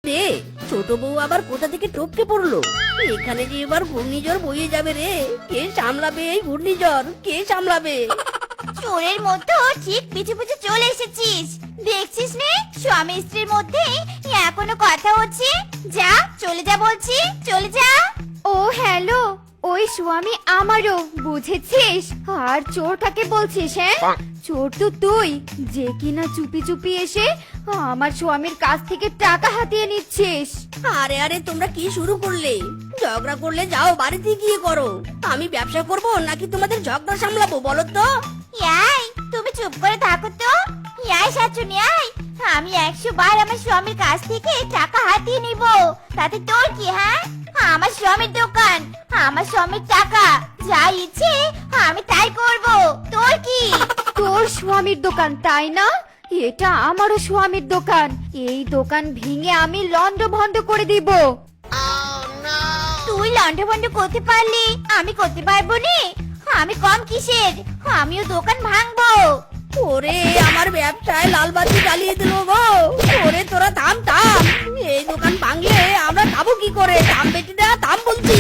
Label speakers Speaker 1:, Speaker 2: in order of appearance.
Speaker 1: রে, ছোট বউ আবার কোথা থেকে টপকে পড়লো? এখানে যে এবার ঘূর্ণিঝড় বয়ে যাবে রে। কে সামলাবে এই ঘূর্ণিঝড়? কে সামলাবে?
Speaker 2: চোরের মতো ঠিক পিছু পিছু চলে এসেছিস। দেখছিস নে, স্বামী স্ত্রীর মধ্যে এখনো কথা হচ্ছে। যা, চলে যা বলছি, চলে যা।
Speaker 3: ও হ্যালো, ওই স্বামী আমারও, বুঝেছিস? আর চোর কাকে বলছিস? হ্যাঁ, চোর তো তুই, যে কিনা চুপি চুপি এসে আমার স্বামীর কাছ থেকে টাকা হাতিয়ে নিচ্ছিস।
Speaker 1: আরে আরে, তোমরা কি শুরু করলে? ঝগড়া করলে যাও বাড়িতে গিয়ে করো। আমি ব্যবসা করব নাকি তোমাদের ঝগড়া সামলাবো বলো তো?
Speaker 2: ইয়াই, তুমি চুপ করে থাকো তো। ইয়াই শাশুড়ি, আয়। আমি 100 বার আমার স্বামীর কাছ থেকে টাকা হাতিয়ে নিব, তাতে তোর কি? হ্যাঁ, আমার স্বামীর দোকান, আমার স্বামীর টাকা, যা ইচ্ছে আমি তাই করব, তোর কি?
Speaker 3: তোর স্বামীর দোকান তাই না? এটা আমারও স্বামীর দোকান। এই দোকান ভেঙে আমি লন্ডভন্ড করে দিব।
Speaker 2: তুই লন্ডভন্ড করতে পারলি, আমি করতে পারবো নি? আমি কম কিসের? আমিও দোকান ভাঙবো।
Speaker 1: ওরে, আমার ব্যবসায় লাল বাতি জ্বালিয়ে দিল গো। ওরে তোরা থাম থাম, এই দোকান ভাঙলে আমরা খাবো কি করে? থাম বেটিটা, থাম বলছি।